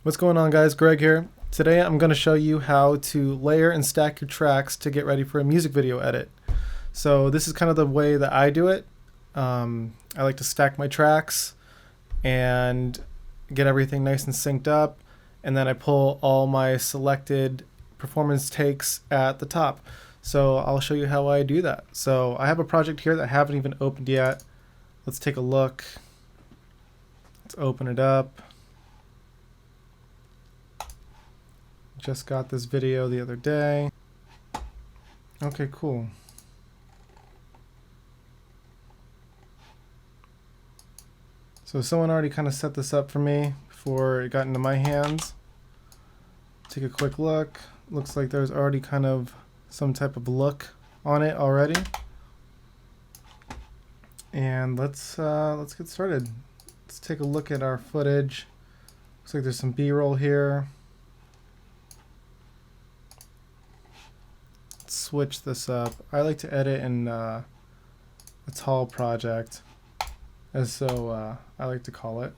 What's going on, guys? Greg here. Today I'm going to show you how to layer and stack your tracks to get ready for a music video edit. So this is kind of the way that I do it. I like to stack my tracks and get everything nice and synced up, and then I pull all my selected performance takes at the top. So I'll show you how I do that. So I have a project here that I haven't even opened yet. Let's take a look. Let's open it up. Just got this video the other day. Okay, cool. So someone already kind of set this up for me before it got into my hands. Take a quick look. Looks like there's already kind of some type of look on it already. And let's get started. Let's take a look at our footage. Looks like there's some B-roll here. Switch this up. I like to edit in a tall project, as so I like to call it.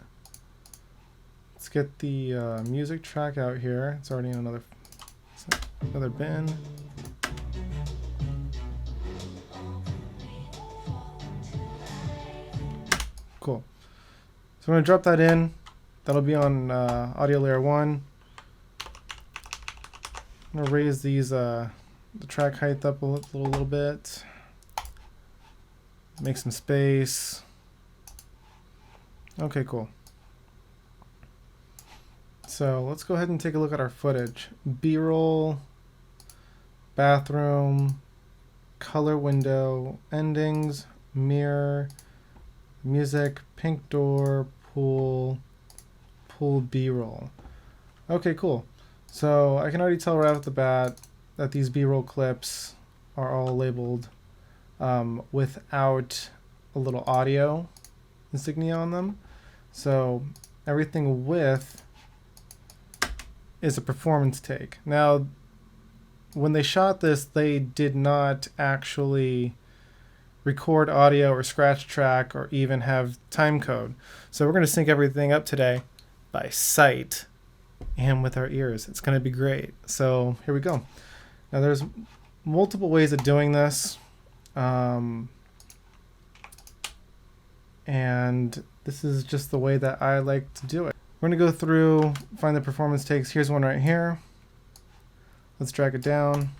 Let's get the music track out here. It's already in another bin. Cool. So I'm going to drop that in. That'll be on audio layer 1. I'm going to raise these the track height up a little bit. Make some space. Okay, cool. So let's go ahead and take a look at our footage. B-roll, bathroom, color window, endings, mirror, music, pink door, pool B-roll. Okay, cool. So I can already tell right off the bat that these B-roll clips are all labeled without a little audio insignia on them. So everything with is a performance take. Now, when they shot this, they did not actually record audio or scratch track or even have timecode. So we're going to sync everything up today by sight and with our ears. It's going to be great. So here we go. Now there's multiple ways of doing this, and this is just the way that I like to do it. We're going to go through, find the performance takes. Here's one right here. Let's drag it down.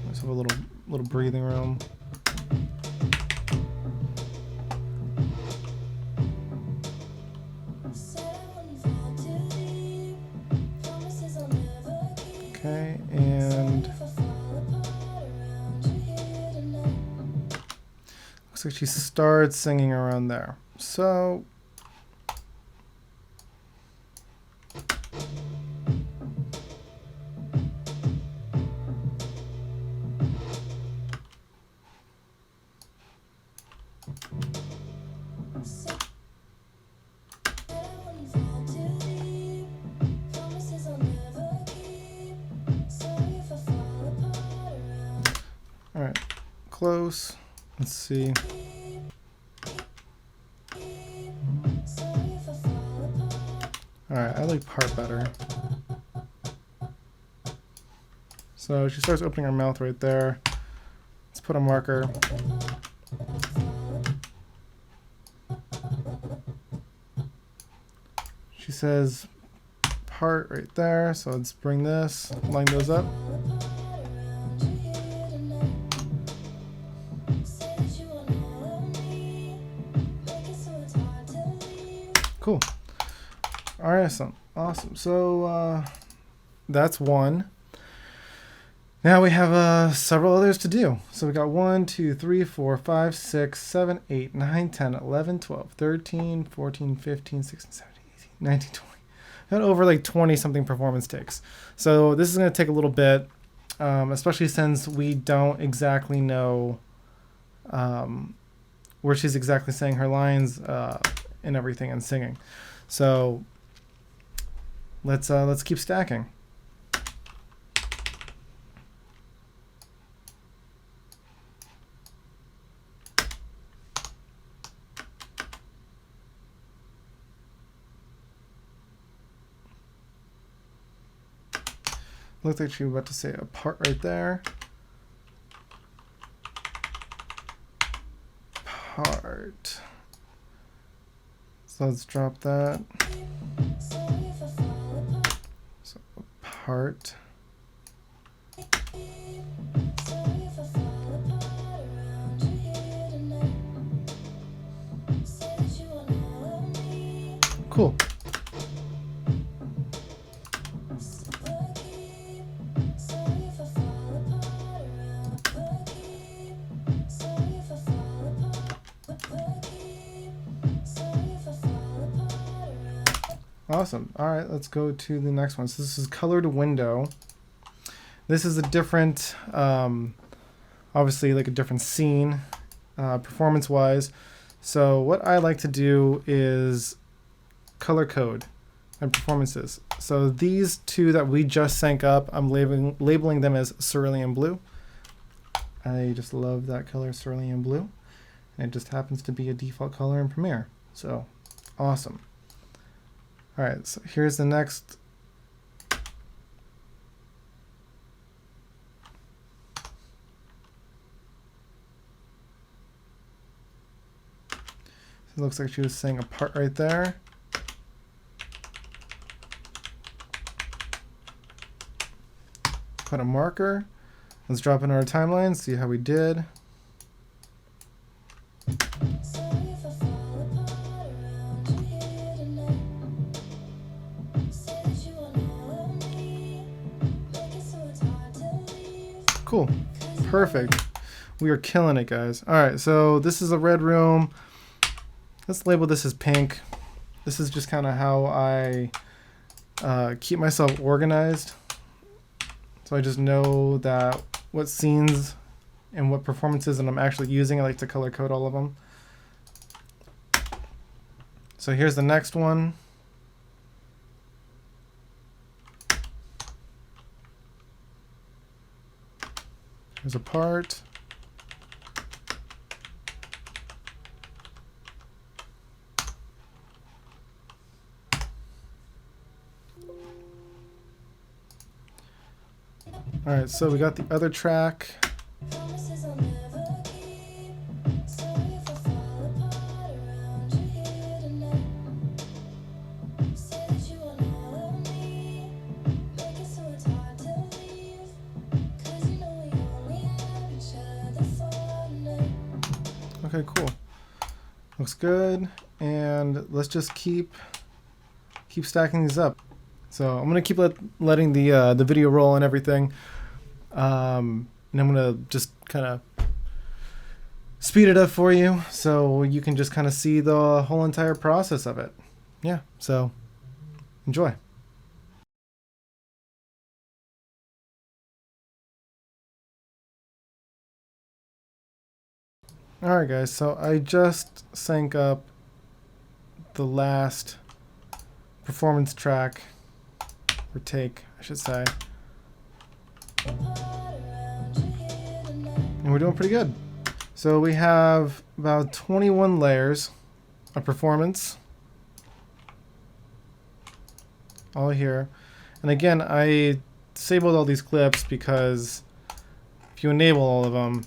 Let's have a little breathing room. Okay, and looks like she starts singing around there. So all right, close. Let's see. All right, I like part better. So she starts opening her mouth right there. Let's put a marker. She says part right there, so let's bring this, line those up. Cool. All right, awesome. So that's one. Now we have several others to do. So we got 1, 2, 3, 4, 5, 6, 7, 8, 9, 10, 11, 12, 13, 14, 15, 16, 17, 18, 19, 20. Got over like 20 something performance takes. So this is going to take a little bit, especially since we don't exactly know where she's exactly saying her lines and everything and singing. So let's keep stacking. Looks like she was about to say apart right there. Part. So let's drop that. So apart. Cool. Awesome. All right, let's go to the next one. So this is colored window. This is a different, obviously like a different scene, performance-wise. So what I like to do is color code and performances. So these two that we just sank up, I'm labeling them as cerulean blue. I just love that color, cerulean blue. And it just happens to be a default color in Premiere. So awesome. All right, so here's the next. It looks like she was saying a part right there. Put a marker. Let's drop in our timeline, see how we did. Cool. Perfect. We are killing it, guys. All right, so this is a red room. Let's label this as pink. This is just kind of how I keep myself organized. So I just know that what scenes and what performances that I'm actually using. I like to color code all of them. So here's the next one. There's a part. All right, so we got the other track. Okay, cool. Looks good. And let's just keep stacking these up. So I'm gonna keep letting the video roll and everything, and I'm gonna just kind of speed it up for you so you can just kind of see the whole entire process of it. Yeah. So enjoy. All right, guys. So I just sank up the last performance track. Or take, I should say. And we're doing pretty good. So we have about 21 layers of performance. All here. And again, I disabled all these clips because if you enable all of them,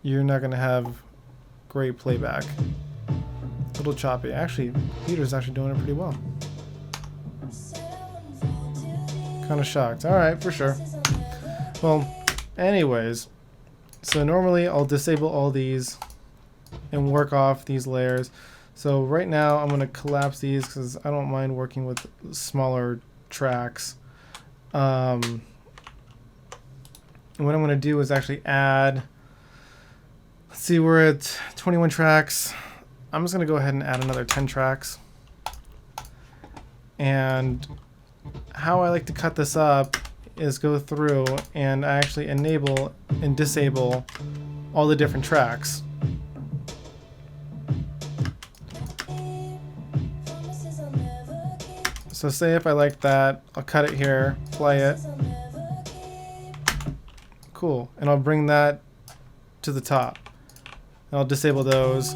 you're not going to have great playback. A little choppy. Actually, Peter's actually doing it pretty well. Kind of shocked. All right, for sure. Well, anyways, so normally I'll disable all these and work off these layers. So right now I'm going to collapse these because I don't mind working with smaller tracks. And what I'm going to do is actually add, let's see, we're at 21 tracks. I'm just going to go ahead and add another 10 tracks. And how I like to cut this up is go through and I actually enable and disable all the different tracks. So say if I like that, I'll cut it here, play it. Cool. And I'll bring that to the top. And I'll disable those.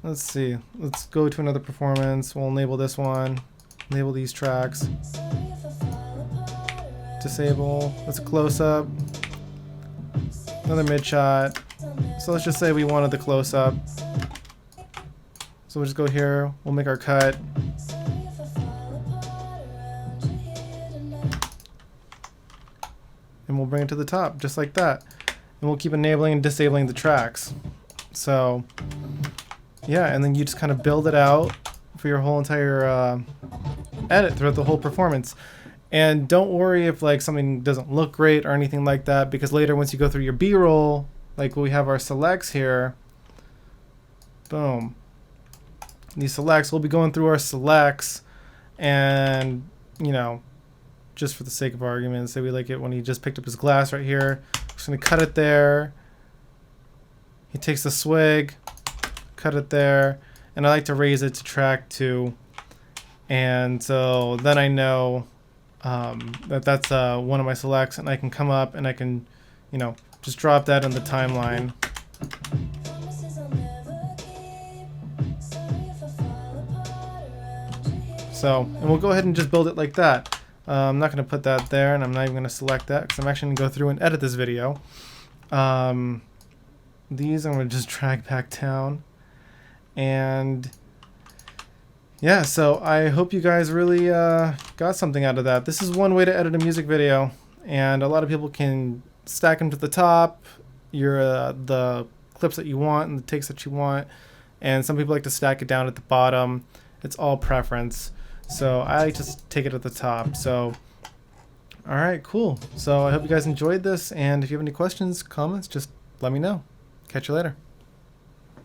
let's see. Let's go to another performance. We'll enable this one. Enable these tracks. Disable. That's a close-up. Another mid shot. So let's just say we wanted the close-up. So we'll just go here. We'll make our cut. And we'll bring it to the top, just like that. And we'll keep enabling and disabling the tracks. So, yeah, and then you just kind of build it out for your whole entire edit throughout the whole performance. And don't worry if like something doesn't look great or anything like that, because later once you go through your B-roll, like we have our selects here, boom. These selects, we'll be going through our selects, and you know, just for the sake of argument, say we like it when he just picked up his glass right here. Just gonna cut it there. He takes the swig, cut it there, and I like to raise it to track 2. And so then I know that that's one of my selects, and I can come up and I can, you know, just drop that in the timeline. So, and we'll go ahead and just build it like that. I'm not going to put that there, and I'm not even going to select that because I'm actually going to go through and edit this video. These I'm going to just drag back down. And yeah, so I hope you guys really got something out of that. This is one way to edit a music video, and a lot of people can stack them to the top, the clips that you want and the takes that you want, and some people like to stack it down at the bottom. It's all preference. So I like to take it at the top. So, all right, cool. So I hope you guys enjoyed this, and if you have any questions, comments, just let me know. Catch you later.